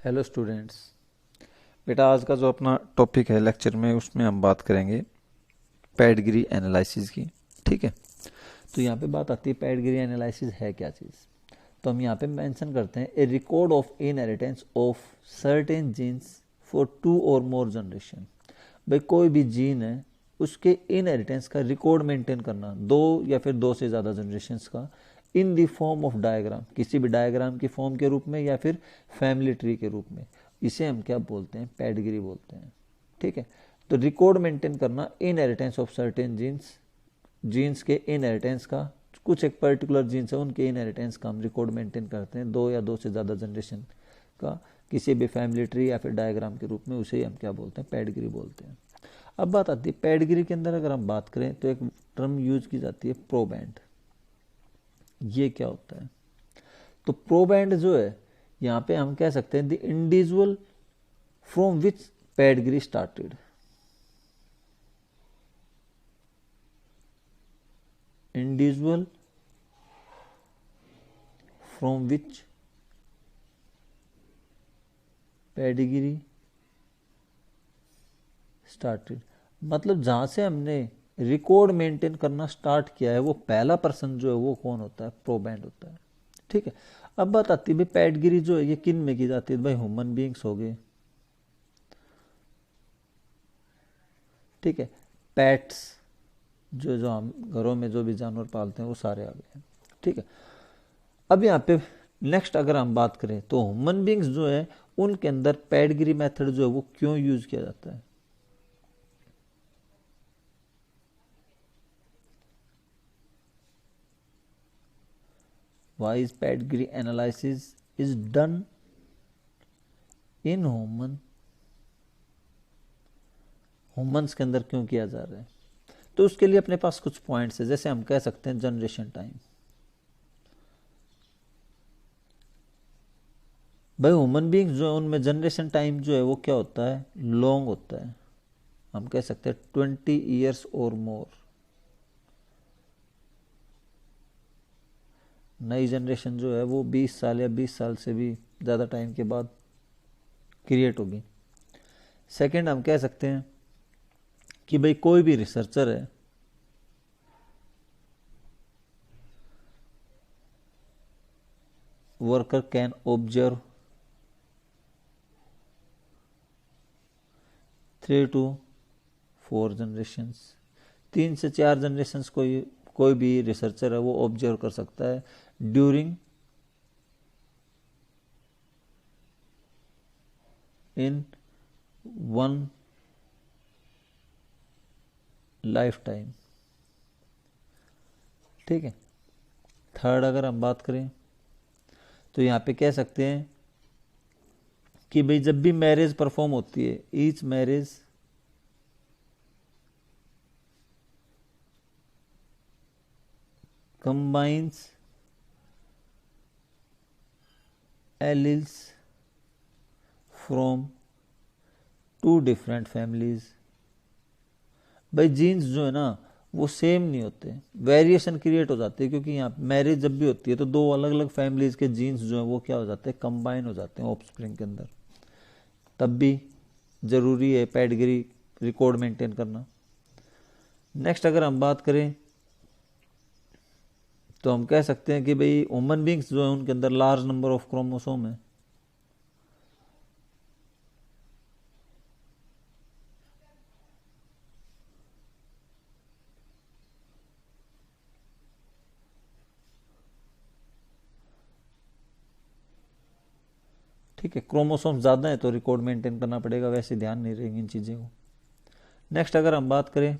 Hello students. बेटा आज का जो अपना टॉपिक है लेक्चर में उसमें हम बात करेंगे पेडिग्री एनालिसिस की। ठीक है, तो यहाँ पे बात आती है पेडिग्री एनालिसिस है क्या चीज़। तो हम यहाँ पे मेंशन करते हैं a record of inheritance of certain genes for 2 और मोर जनरेशन। भाई कोई भी जीन है उसके इनहेरिटेंस का रिकॉर्ड मेंटेन करना, 2 या फिर 2 से ज़्यादा जनरेशन्स का, in the form of diagram, किसी भी डायग्राम की फॉर्म के रूप में या फिर फैमिली ट्री के रूप में। इसे हम क्या बोलते हैं? पेडिग्री बोलते हैं। ठीक है, तो रिकॉर्ड मेंटेन करना inheritance of certain genes, genes के इनहेरिटेंस का, कुछ एक पर्टिकुलर जीन्स है उनके इनहेरिटेंस का हम रिकॉर्ड मेंटेन करते हैं 2 या 2 से ज़्यादा जनरेशन का, किसी भी फैमिली ट्री या फिर डायग्राम के रूप में, उसे ही हम क्या बोलते हैं? पेडिग्री बोलते हैं। अब बात आती है पेडिग्री के अंदर अगर हम बात करें तो एक टर्म यूज की जाती है प्रोबैंड। ये क्या होता है? तो प्रोबैंड जो है यहाँ पे हम कह सकते हैं the individual from which pedigree started. Individual from which pedigree started, मतलब जहां से हमने रिकॉर्ड मेंटेन करना स्टार्ट किया है वो पहला पर्सन जो है वो कौन होता है? प्रोबैंड होता है। ठीक है, अब बात आती है भाई पेडिग्री जो है ये किन में की जाती है? भाई ह्यूमन बीइंग्स हो गए, ठीक है, पेट्स जो जो हम घरों में जो भी जानवर पालते हैं वो सारे आ गए हैं। ठीक है, अब यहाँ पे नेक्स्ट अगर हम बात करें तो ह्यूमन बीइंग्स जो है उनके अंदर पेडिग्री मेथड जो है वो क्यों यूज किया जाता है? Why is pedigree analysis is done in humans के अंदर क्यों किया जा रहा है? तो उसके लिए अपने पास कुछ पॉइंट्स है, जैसे हम कह सकते हैं जनरेशन टाइम। भाई ह्यूमन बीइंग्स जो है उनमें जनरेशन टाइम जो है वो क्या होता है? लॉन्ग होता है। हम कह सकते हैं 20 ईयर्स और मोर। नई जनरेशन जो है वो 20 साल या 20 साल से भी ज़्यादा टाइम के बाद क्रिएट होगी। सेकंड हम कह सकते हैं कि भाई कोई भी रिसर्चर है worker can observe 3 to 4 generations, 3 से 4 जनरेशन्स कोई भी रिसर्चर है वो ऑब्जर्व कर सकता है during in one life time. ठीक है, थर्ड अगर हम बात करें तो यहाँ पे कह सकते हैं कि भाई जब भी मैरिज परफॉर्म होती है, each marriage combines alleles from 2 different families. भाई जीन्स जो है ना वो सेम नहीं होते, वेरिएशन क्रिएट हो जाती है, क्योंकि यहाँ मैरिज जब भी होती है तो 2 अलग अलग फैमिलीज के जीन्स जो है वो क्या हो जाते हैं? कंबाइन हो जाते हैं ऑफस्प्रिंग के अंदर। तब भी जरूरी है पेडिग्री रिकॉर्ड मेंटेन करना। नेक्स्ट अगर हम बात करें तो हम कह सकते हैं कि भाई ह्यूमन बींग्स जो है उनके अंदर लार्ज नंबर ऑफ क्रोमोसोम है। ठीक है, क्रोमोसोम ज़्यादा है तो रिकॉर्ड मेंटेन करना पड़ेगा, वैसे ध्यान नहीं रहेंगे इन चीज़ों को। नेक्स्ट अगर हम बात करें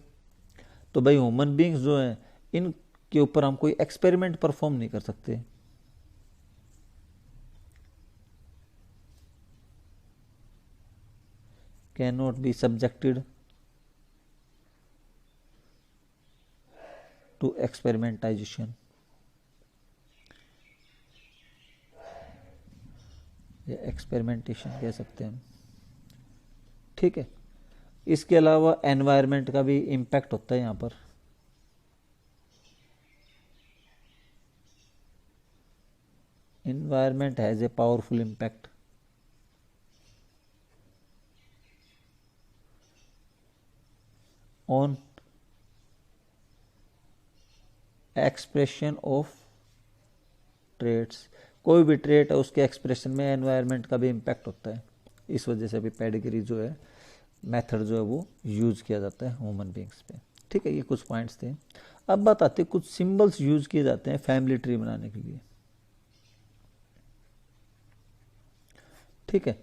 तो भाई ह्यूमन बींग्स जो है इन के ऊपर हम कोई एक्सपेरिमेंट परफॉर्म नहीं कर सकते। Can not be subjected to experimentisation, या एक्सपेरिमेंटेशन कह सकते हैं हम। ठीक है, इसके अलावा एनवायरनमेंट का भी इम्पैक्ट होता है यहाँ पर। Environment has a powerful impact. On expression of traits. कोई भी ट्रेट है उसके एक्सप्रेशन में एनवायरनमेंट का भी इम्पैक्ट होता है, इस वजह से भी पेडिग्री जो है मेथड जो है वो यूज किया जाता है ह्यूमन बींग्स पे। ठीक है, ये कुछ पॉइंट्स थे। अब बात आती है कुछ सिंबल्स यूज किए जाते हैं फैमिली ट्री बनाने के लिए। ठीक है,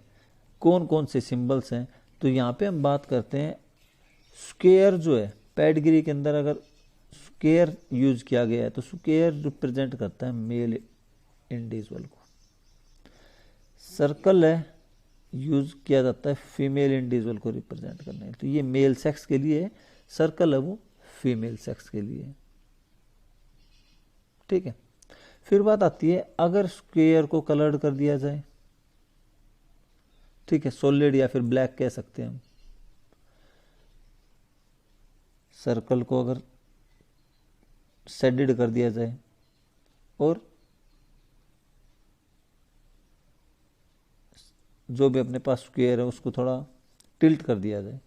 कौन कौन से सिंबल्स हैं? तो यहाँ पे हम बात करते हैं स्क्वायर जो है पेडिग्री के अंदर, अगर स्क्वायर यूज किया गया है तो स्क्वायर रिप्रेजेंट करता है मेल इंडिविजुअल को। सर्कल है यूज किया जाता है फीमेल इंडिविजुअल को रिप्रेजेंट करने के, तो ये मेल सेक्स के लिए है, सर्कल है वो फीमेल सेक्स के लिए है। ठीक है, फिर बात आती है अगर स्क्वायर को कलर्ड कर दिया जाए, ठीक है, सॉलिड या फिर ब्लैक कह सकते हैं हम। सर्कल को अगर शेडेड कर दिया जाए और जो भी अपने पास स्क्वायर है उसको थोड़ा टिल्ट कर दिया जाए,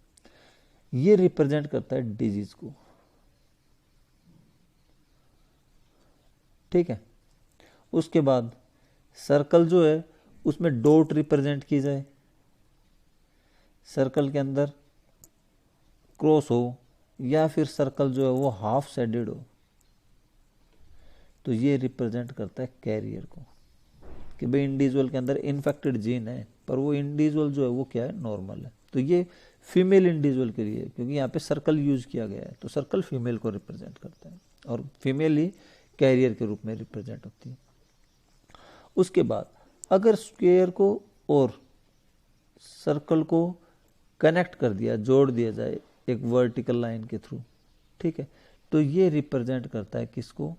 ये रिप्रेजेंट करता है डिजीज को। ठीक है, उसके बाद सर्कल जो है उसमें डॉट रिप्रेजेंट की जाए, सर्कल के अंदर क्रॉस हो या फिर सर्कल जो है वो हाफ शेडेड हो, तो ये रिप्रेजेंट करता है कैरियर को, कि भाई इंडिविजुअल के अंदर इन्फेक्टेड जीन है पर वो इंडिविजुअल जो है वो क्या है, नॉर्मल है। तो ये फीमेल इंडिविजुअल के लिए, क्योंकि यहाँ पे सर्कल यूज किया गया है, तो सर्कल फीमेल को रिप्रेजेंट करता है और फीमेल ही कैरियर के रूप में रिप्रेजेंट होती है। उसके बाद अगर स्क्वायर को और सर्कल को कनेक्ट कर दिया, जोड़ दिया जाए एक वर्टिकल लाइन के थ्रू, ठीक है, तो ये रिप्रेजेंट करता है किसको,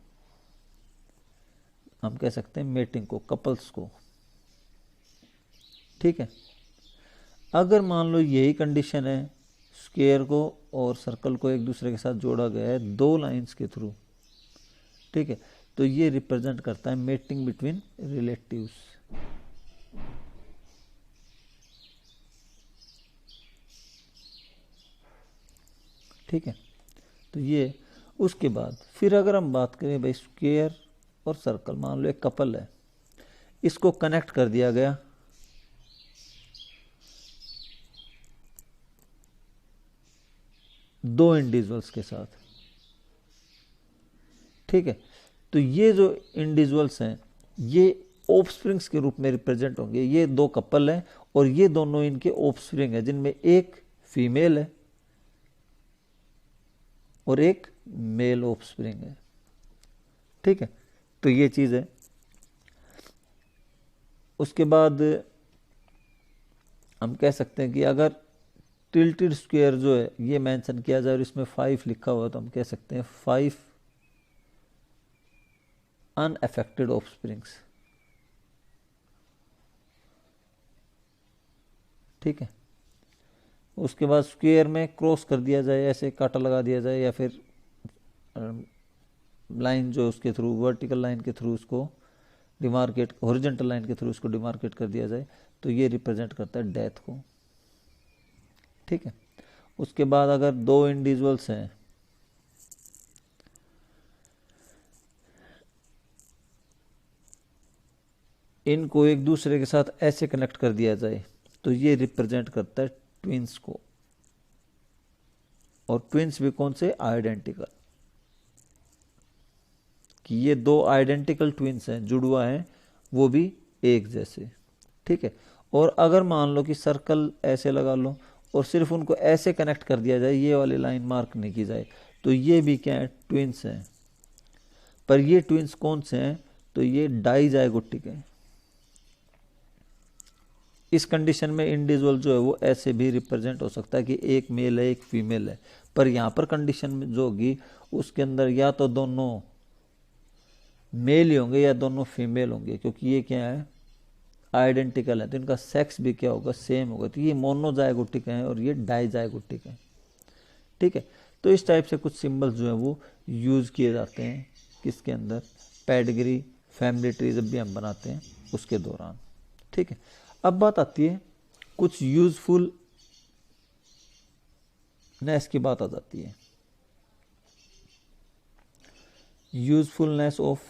हम कह सकते हैं मेटिंग को, कपल्स को। ठीक है, अगर मान लो यही कंडीशन है, स्क्वायर को और सर्कल को एक दूसरे के साथ जोड़ा गया है दो लाइंस के थ्रू, ठीक है, तो ये रिप्रेजेंट करता है मेटिंग बिटवीन रिलेटिव्स। ठीक है, तो ये उसके बाद फिर अगर हम बात करें भाई स्क्वायर और सर्कल, मान लो एक कपल है, इसको कनेक्ट कर दिया गया दो इंडिविजुअल्स के साथ। ठीक है, तो ये जो इंडिविजुअल्स हैं ये ऑफस्प्रिंग्स के रूप में रिप्रेजेंट होंगे। ये दो कपल हैं और ये दोनों इनके ऑफस्प्रिंग है, जिनमें एक फीमेल है और एक मेल ऑफस्प्रिंग है। ठीक है, तो ये चीज है। उसके बाद हम कह सकते हैं कि अगर टिल्टेड स्क्वायर जो है ये मेंशन किया जाए और इसमें 5 लिखा हुआ, तो हम कह सकते हैं 5 अनअफेक्टेड ऑफस्प्रिंग्स। ठीक है, उसके बाद स्क्वायर में क्रॉस कर दिया जाए, ऐसे कांटा लगा दिया जाए या फिर लाइन जो उसके थ्रू, वर्टिकल लाइन के थ्रू उसको डिमार्केट, हॉरिजॉन्टल लाइन के थ्रू उसको डिमार्केट कर दिया जाए, तो ये रिप्रेजेंट करता है डेथ को। ठीक है, उसके बाद अगर दो इंडिविजुअल्स हैं, इनको एक दूसरे के साथ ऐसे कनेक्ट कर दिया जाए, तो ये रिप्रेजेंट करता है ट्विंस को। और ट्विंस भी कौन से, आइडेंटिकल, कि ये दो आइडेंटिकल ट्विंस हैं, जुड़वा हैं, वो भी एक जैसे। ठीक है, और अगर मान लो कि सर्कल ऐसे लगा लो और सिर्फ उनको ऐसे कनेक्ट कर दिया जाए, ये वाली लाइन मार्क नहीं की जाए, तो ये भी क्या है, ट्विंस हैं। पर ये ट्विंस कौन से हैं, तो ये डाइजाइगोटिक है। इस कंडीशन में इंडिविजुअल जो है वो ऐसे भी रिप्रेजेंट हो सकता है कि एक मेल है एक फीमेल है, पर यहां पर कंडीशन जो होगी उसके अंदर या तो दोनों मेल ही होंगे या दोनों फीमेल होंगे, क्योंकि ये क्या है, आइडेंटिकल है, तो इनका सेक्स भी क्या होगा, सेम होगा। तो ये मोनोजाइगोटिक है और ये डाइजाइगोटिक है। ठीक है, तो इस टाइप से कुछ सिंबल्स जो है वो यूज किए जाते हैं किसके अंदर, पेडिग्री फैमिली ट्री जब भी हम बनाते हैं उसके दौरान। ठीक है, अब बात आती है कुछ यूजफुल नेस की बात आ जाती है। यूजफुलनेस ऑफ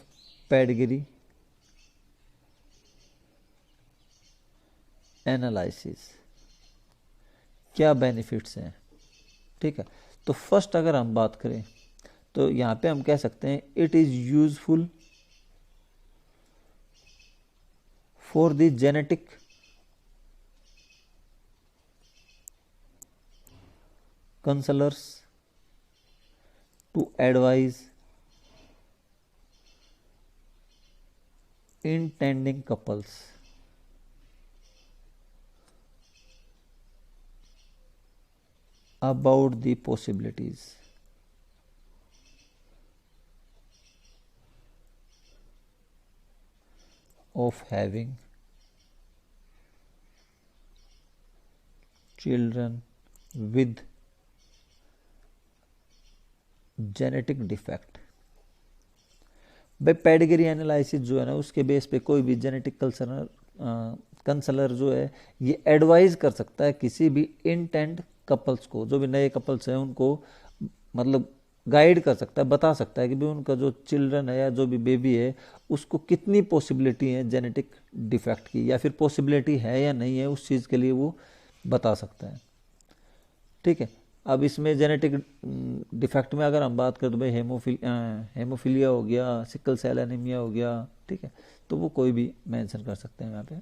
पेडिग्री एनालिसिस, क्या बेनिफिट्स हैं। ठीक है, तो फर्स्ट अगर हम बात करें तो यहां पे हम कह सकते हैं it is useful for the genetic counselors to advise intending couples about the possibilities of having children with genetic defect. भाई पेडिग्री एनालिसिस जो है ना, उसके बेस पे कोई भी जेनेटिक कंसलर जो है ये एडवाइज कर सकता है किसी भी इंटेंट कपल्स को, जो भी नए कपल्स हैं उनको मतलब गाइड कर सकता है, बता सकता है कि भी उनका जो चिल्ड्रन है या जो भी बेबी है उसको कितनी पॉसिबिलिटी है जेनेटिक डिफेक्ट की, या फिर पॉसिबिलिटी है या नहीं है, उस चीज़ के लिए वो बता सकता है। ठीक है, अब इसमें जेनेटिक डिफेक्ट में अगर हम बात करें तो भाई हेमोफीलिया हो गया, सिकल सेल एनीमिया हो गया। ठीक है, तो वो कोई भी मेंशन कर सकते हैं यहाँ पे।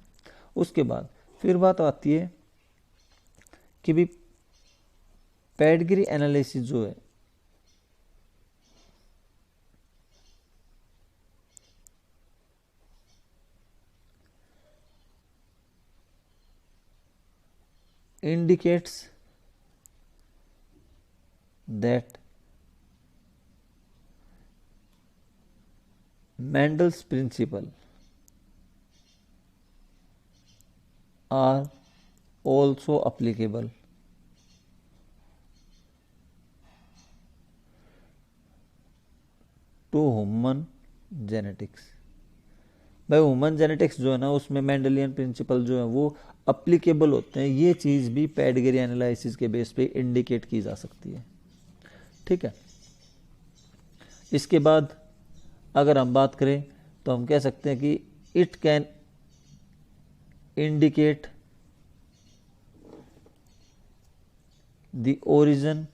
उसके बाद फिर बात आती है कि भी पेडिग्री एनालिसिस जो है indicates that Mendel's principle are also applicable to human genetics। भाई ह्यूमन जेनेटिक्स जो है ना उसमें मेंडेलियन प्रिंसिपल जो है वो अप्लीकेबल होते हैं, ये चीज़ भी पेडिग्री एनालिसिस के बेस पे इंडिकेट की जा सकती है। ठीक है, इसके बाद अगर हम बात करें तो हम कह सकते हैं कि it can indicate the origin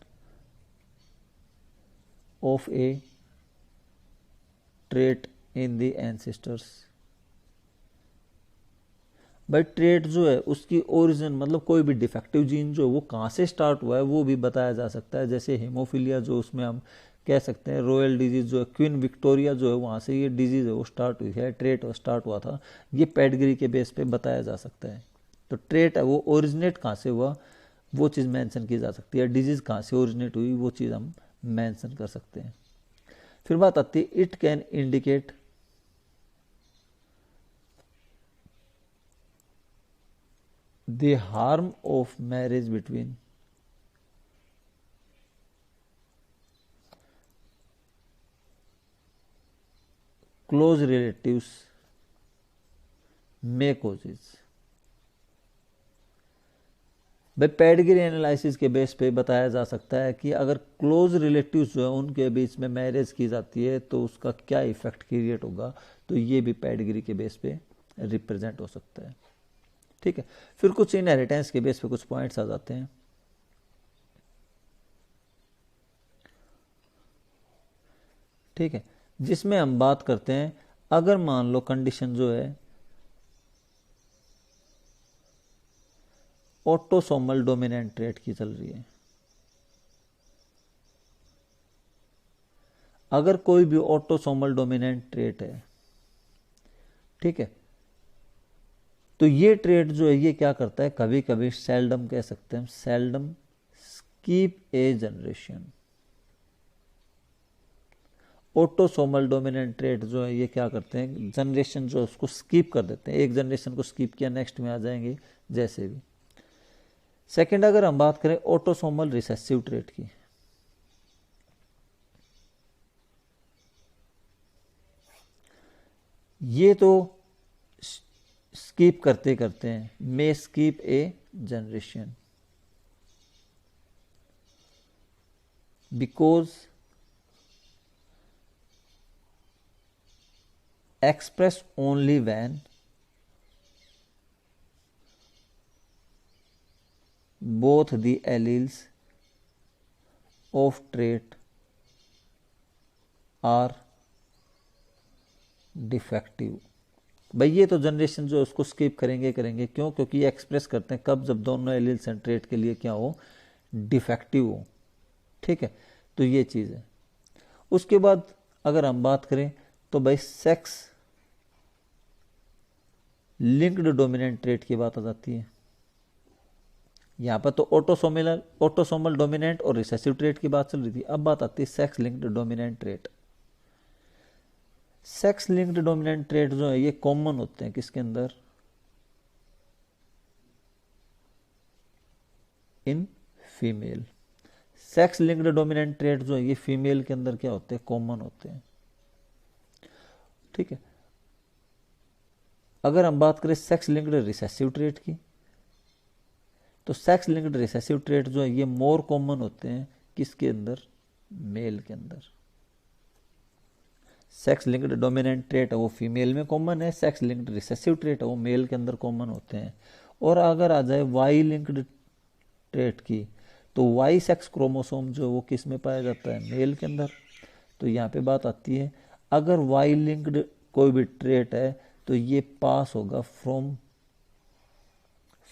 of A trait in the ancestors. भाई ट्रेट जो है उसकी ओरिजिन मतलब कोई भी डिफेक्टिव जीन जो है वो कहाँ से स्टार्ट हुआ है वो भी बताया जा सकता है। जैसे हेमोफीलिया जो उसमें हम कह सकते हैं रॉयल डिजीज जो है, क्वीन विक्टोरिया जो है वहाँ से ये डिजीज है वो स्टार्ट हुई है, ट्रेट स्टार्ट हुआ था, ये पेडिग्री के बेस पे बताया जा सकता है। तो ट्रेट है वो ओरिजिनेट कहाँ से हुआ वो चीज़ मेंशन की जा सकती है, डिजीज कहाँ से ओरिजिनेट हुई वो चीज़ हम मेंशन कर सकते हैं। फिर बात आती है it can indicate the harm of marriage between close relatives may causes। भाई पेडिग्री एनालिसिस के बेस पे बताया जा सकता है कि अगर क्लोज रिलेटिव्स जो है उनके बीच में मैरिज की जाती है तो उसका क्या इफेक्ट क्रिएट होगा, तो ये भी पेडिग्री के बेस पे रिप्रेजेंट हो सकता है। ठीक है, फिर कुछ इनहेरिटेंस के बेस पे कुछ पॉइंट्स आ जाते हैं। ठीक है, जिसमें हम बात करते हैं अगर मान लो कंडीशन जो है ऑटोसोमल डोमिनेंट ट्रेट की चल रही है, अगर कोई भी ऑटोसोमल डोमिनेंट ट्रेट है, ठीक है, तो ये ट्रेट जो है ये क्या करता है, कभी कभी सेल्डम कह सकते हैं, seldom skip a generation. Autosomal dominant trait जो है ये क्या करते हैं, जनरेशन जो है उसको स्कीप कर देते हैं, एक जनरेशन को स्कीप किया नेक्स्ट में आ जाएंगे जैसे भी। सेकंड अगर हम बात करें ऑटोसोमल रिसेसिव ट्रेट की, ये तो स्कीप करते करते हैं, may skip a generation. Because expressed only when both the alleles of trait are defective। भाई ये तो जनरेशन जो उसको स्किप करेंगे क्यों? क्योंकि ये एक्सप्रेस करते हैं कब, जब दोनों एलील्स एंड ट्रेट के लिए क्या हो, डिफेक्टिव हो। ठीक है, तो ये चीज़ है। उसके बाद अगर हम बात करें तो भाई सेक्स लिंक्ड डोमिनेंट ट्रेट की बात आ जाती है। यहाँ पर तो ऑटोसोमल डोमिनेंट और रिसेसिव ट्रेट की बात चल रही थी, अब बात आती है sex linked dominant trait. Sex linked dominant trait जो है ये कॉमन होते हैं किसके अंदर, in female. Sex linked dominant trait जो है ये फीमेल के अंदर क्या होते हैं, कॉमन होते हैं। ठीक है, अगर हम बात करें सेक्स लिंक्ड रिसेसिव ट्रेट की, तो सेक्स लिंक्ड रिसेसिव ट्रेट जो है ये मोर कॉमन होते हैं किसके अंदर, मेल के अंदर। सेक्स लिंक्ड डोमिनेंट ट्रेट है वो फीमेल में कॉमन है, सेक्स लिंक्ड रिसेसिव ट्रेट है वो मेल के अंदर कॉमन होते हैं। और अगर आ जाए वाई लिंक्ड ट्रेट की, तो वाई सेक्स क्रोमोसोम जो वो किस में पाया जाता है, मेल के अंदर। तो यहाँ पे बात आती है अगर वाई लिंक्ड कोई भी ट्रेट है तो ये पास होगा फ्रॉम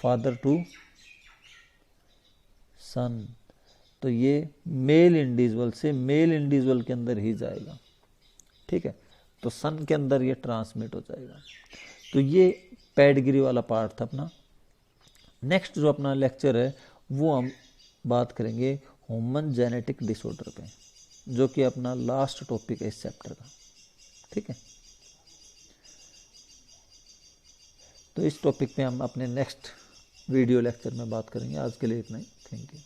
फादर टू सन, तो ये मेल इंडिविजुअल से मेल इंडिविजुअल के अंदर ही जाएगा। ठीक है, तो सन के अंदर ये ट्रांसमिट हो जाएगा। तो ये पेडिग्री वाला पार्ट था अपना। नेक्स्ट जो अपना लेक्चर है वो हम बात करेंगे ह्यूमन जेनेटिक डिसऑर्डर पे, जो कि अपना लास्ट टॉपिक है इस चैप्टर का। ठीक है, तो इस टॉपिक पे हम अपने नेक्स्ट वीडियो लेक्चर में बात करेंगे। आज के लिए इतना ही, थैंक यू।